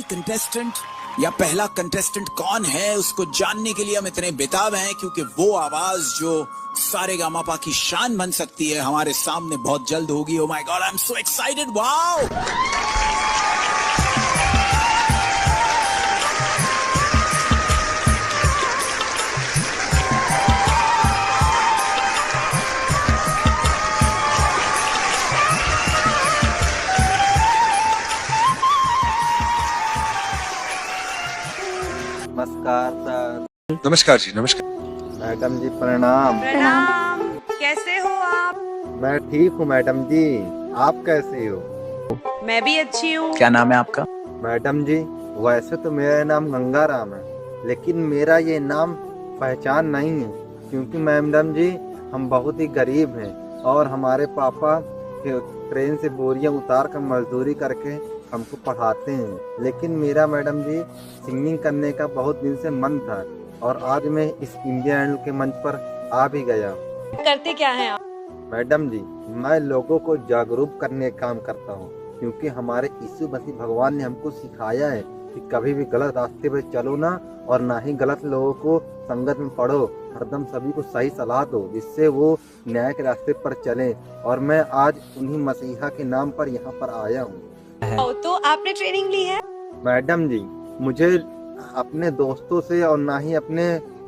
पहली कंटेस्टेंट या पहला कंटेस्टेंट कौन है उसको जानने के लिए हम इतने बेताब हैं, क्योंकि वो आवाज जो सारेगामापा की शान बन सकती है हमारे सामने बहुत जल्द होगी। Oh my God, I am so excited, wow. नमस्कार सर। नमस्कार जी, नमस्कार। मैडम जी प्रणाम। प्रणाम। कैसे हो आप? मैं ठीक हूँ मैडम जी, आप कैसे हो? मैं भी अच्छी हूँ। क्या नाम है आपका? मैडम जी वैसे तो मेरा नाम गंगाराम है, लेकिन मेरा ये नाम पहचान नहीं है, क्योंकि मैडम जी हम बहुत ही गरीब हैं और हमारे पापा ट्रेन से बोरियां उतार कर मजदूरी करके हमको पढ़ाते हैं। लेकिन मेरा मैडम जी सिंगिंग करने का बहुत दिन से मन था और आज मैं इस इंडिया आइडल के मंच पर आ भी गया। करते क्या हैं आप? मैडम जी मैं लोगों को जागरूक करने का काम करता हूँ, क्योंकि हमारे यीशु मसीह भगवान ने हमको सिखाया है कि कभी भी गलत रास्ते पे चलो ना, और ना ही गलत लोगों को संगत में पढ़ो। हरदम सभी को सही सलाह दो, जिससे वो न्याय के रास्ते पर चले। और मैं आज उन्हीं मसीहा के नाम पर यहाँ पर आया हूँ। तो आपने ट्रेनिंग ली है? मैडम जी मुझे अपने दोस्तों से और ना ही अपने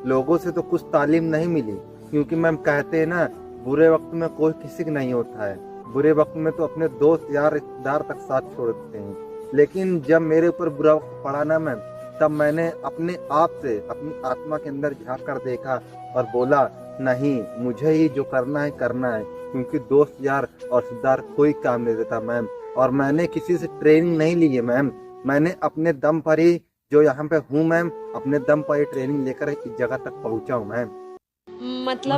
लोगों से तो कुछ तालीम नहीं मिली, क्योंकि मैम कहते हैं ना बुरे वक्त में कोई किसी का नहीं होता है। बुरे वक्त में तो अपने दोस्त यार रिश्तेदार तक साथ छोड़ देते हैं। लेकिन जब मेरे ऊपर बुरा वक्त पड़ा ना मैम, तब मैंने अपने आप से अपनी आत्मा के अंदर झांक कर देखा और बोला नहीं, मुझे ही जो करना है, क्योंकि दोस्त यार और रिश्तेदार कोई काम नहीं देता मैम। और मैंने किसी से ट्रेनिंग नहीं ली है मैम, मैंने अपने दम पर ही जो यहाँ पे हूँ मैम, अपने दम पर ही ट्रेनिंग लेकर इस जगह तक पहुँचा हूँ मैम।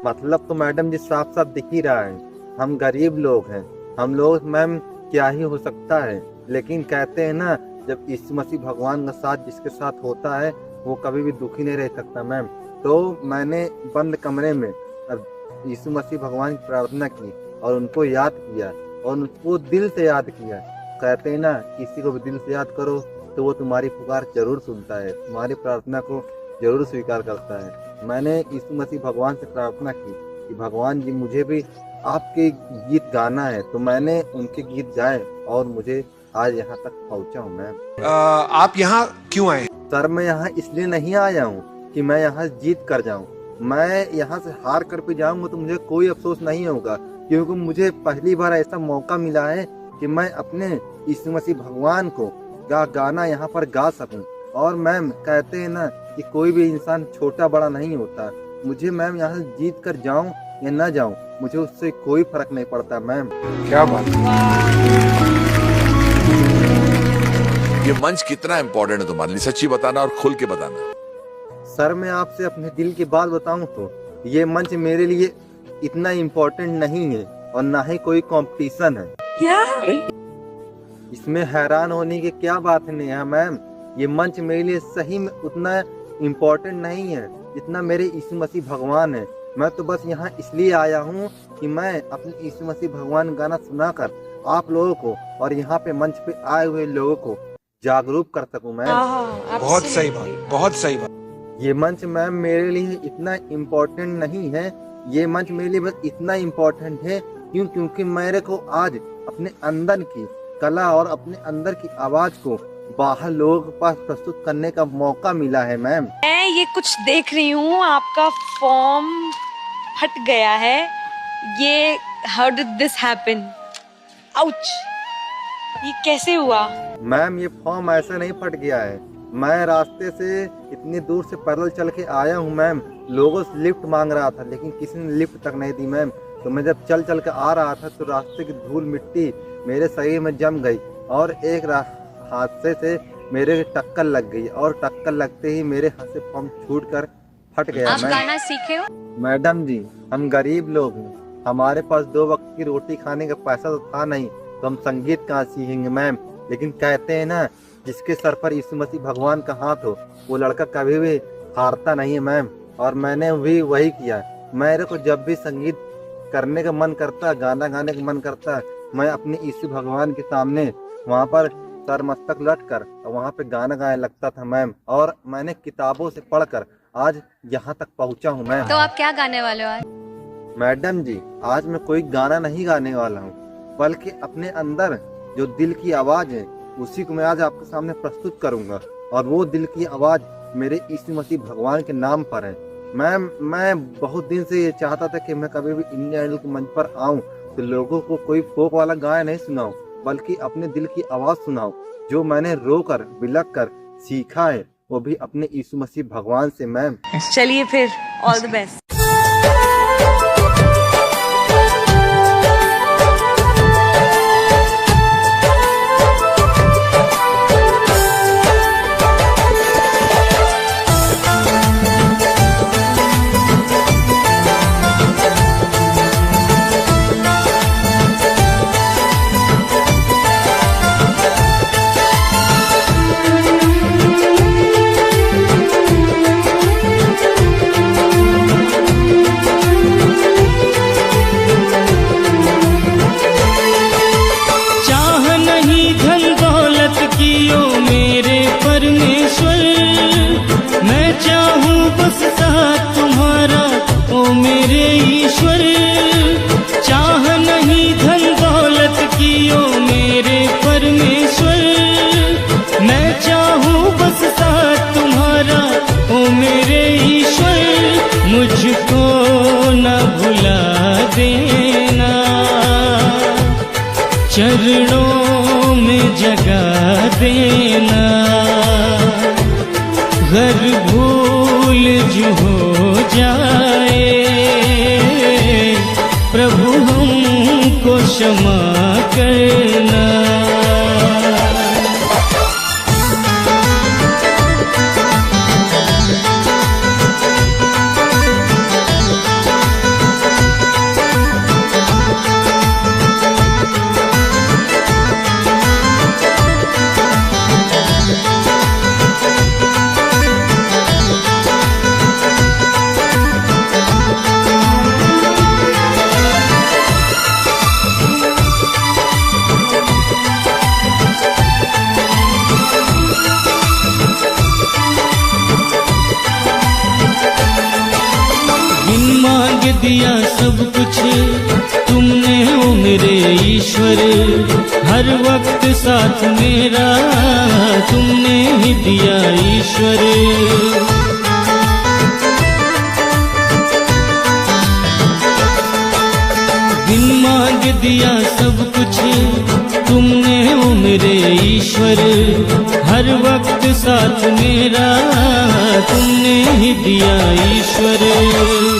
मतलब तो मैडम जी साफ साफ दिख ही रहा है, हम गरीब लोग हैं। हम लोग मैम क्या ही हो सकता है, लेकिन कहते हैं ना जब यीशु मसीह भगवान का साथ जिसके साथ होता है वो कभी भी दुखी नहीं रह सकता मैम। तो मैंने बंद कमरे में अब यीशु मसीह भगवान की प्रार्थना की और उनको याद किया और उनको दिल से याद किया। कहते हैं ना किसी को भी दिल से याद करो तो वो तुम्हारी पुकार जरूर सुनता है, तुम्हारी प्रार्थना को जरूर स्वीकार करता है। मैंने यीशु मसीह भगवान से प्रार्थना की कि भगवान जी मुझे भी आपके गीत गाना है, तो मैंने उनके गीत गाए और मुझे आज यहाँ तक पहुँचा हूँ मैम। आप यहाँ क्यों आए? सर मैं यहाँ इसलिए नहीं आया हूँ कि मैं यहाँ जीत कर जाऊँ। मैं यहाँ से हार कर भी जाऊँगा तो मुझे कोई अफसोस नहीं होगा, क्योंकि मुझे पहली बार ऐसा मौका मिला है कि मैं अपने यीशु मसीह भगवान को गाना यहाँ पर गा सकूं। और मैम कहते हैं ना कि कोई भी इंसान छोटा बड़ा नहीं होता। मुझे मैम यहाँ जीत कर जाऊं या ना जाऊं, मुझे उससे कोई फर्क नहीं पड़ता मैम। क्या बात। ये मंच कितना इम्पोर्टेंट है तुम्हारे लिए, सच्ची बताना और खुल के बताना। सर मैं आपसे अपने दिल की बात बताऊं तो ये मंच मेरे लिए इतना इम्पोर्टेंट नहीं है और ना ही कोई कंपटीशन है। क्या? इसमें हैरान होने की क्या बात नहीं है मैम। ये मंच मेरे लिए सही में उतना इम्पोर्टेंट नहीं है जितना मेरे यीशु मसीह भगवान है। मैं तो बस यहाँ इसलिए आया हूँ कि मैं अपने यीशु मसीह भगवान गाना सुनाकर आप लोगों को और यहाँ पे मंच पे आए हुए लोगों को जागरूक कर सकूँ मैम। बहुत सही बात, बहुत सही बात। ये मंच मैम मेरे लिए इतना इम्पोर्टेंट नहीं है, ये मंच मेरे लिए बस इतना इम्पोर्टेंट है क्योंकि मेरे को आज अपने अंदर की कला और अपने अंदर की आवाज को बाहर लोगों के पास प्रस्तुत करने का मौका मिला है मैम। मैं ये कुछ देख रही हूँ, आपका फॉर्म फट गया है। ये how did this happen? Ouch! ये कैसे हुआ? मैम ये फॉर्म ऐसे नहीं फट गया है, मैं रास्ते से इतनी दूर से पैदल चल के आया हूँ मैम। लोगों से लिफ्ट मांग रहा था लेकिन किसी ने लिफ्ट तक नहीं दी मैम। तो मैं जब चल के आ रहा था तो रास्ते की धूल मिट्टी मेरे शरीर में जम गई और एक हादसे से मेरे टक्कर लग गई और टक्कर लगते ही मेरे हाथ से फॉर्म छूट कर फट गया। आप गाना सीखे हो? मैडम जी हम गरीब लोग हैं, हमारे पास 2 वक्त की रोटी खाने का पैसा तो था नहीं, तो हम संगीत कहाँ सीखेंगे मैम। लेकिन कहते हैं ना जिसके सर पर यीशु मसीह भगवान का हाथ हो वो लड़का कभी भी हारता नहीं है मैम। और मैंने भी वही किया। मेरे को जब भी संगीत करने का मन करता, गाना गाने का मन करता, मैं अपने यीशु भगवान के सामने वहाँ पर सर मस्तक लट कर वहाँ पे गाना गाने लगता था मैम, और मैंने किताबों से पढ़कर आज यहाँ तक पहुँचा हूँ मैम। तो आप क्या गाने वाले हो आज? मैडम जी, आज मैं कोई गाना नहीं गाने वाला हूँ, बल्कि अपने अंदर जो दिल की आवाज है उसी को मैं आज आपके सामने प्रस्तुत करूंगा, और वो दिल की आवाज मेरे यीशु मसीह भगवान के नाम पर है। मैम, मैं बहुत दिन से ये चाहता था कि मैं कभी भी इंडियन आइडल के मंच पर आऊं तो लोगों को कोई फोक वाला गाना नहीं सुनाऊं, बल्कि अपने दिल की आवाज सुनाऊं, जो मैंने रोकर बिलक कर सीखा है, वो भी अपने यीशु मसीह भगवान से मैम। चलिए फिर, ऑल द बेस्ट। मुझको न भुला देना, चरणों में जगा देना, घर भूल जो हो जाए प्रभु हमको क्षमा करना। दिया सब कुछ तुमने ओ मेरे ईश्वर, हर वक्त साथ मेरा तुमने ही दिया ईश्वर। बिन मांग दिया सब कुछ तुमने ओ मेरे ईश्वर, हर वक्त साथ मेरा तुमने ही दिया ईश्वर।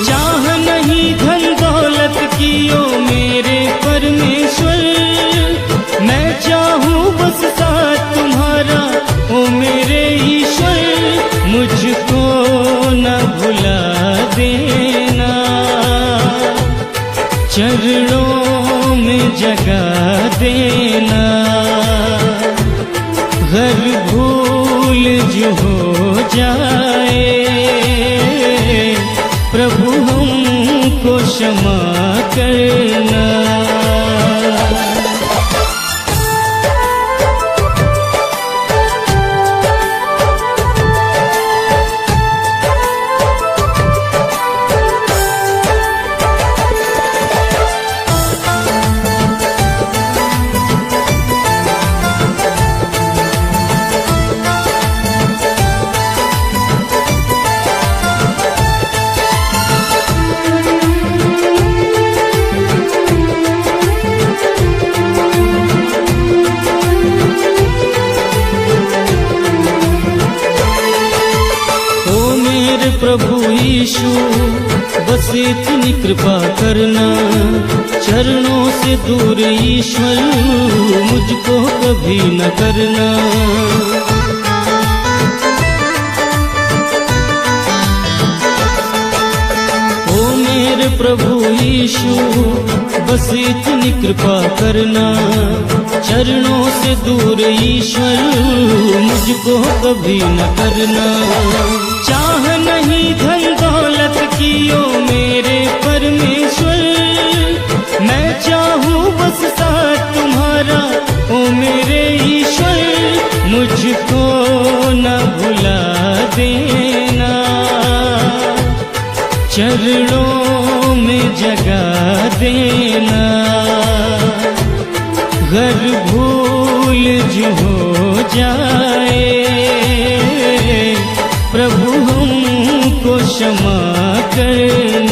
चाह नहीं धन दौलत की ओ मेरे परमेश्वर, मैं चाहूँ बस साथ तुम्हारा ओ मेरे ईश्वर। मुझको न भुला देना, चरणों में जगा देना, घर भूल जो हो जाए प्रभु हमको क्षमा करना। प्रभु यीशु बस इतनी कृपा करना, चरणों से दूर ईश्वर मुझको कभी न करना। ओ मेरे प्रभु यीशु बस इतनी कृपा करना, चरणों से दूर ईश्वर मुझको कभी न करना। चाह नहीं धन दौलत की ओ मेरे परमेश्वर, मैं चाहूँ बस साथ तुम्हारा ओ मेरे ईश्वर। मुझको न भुला देना, चरणों में जगा देना। घर भूल जो हो जाए, प्रभु हमको क्षमा करना।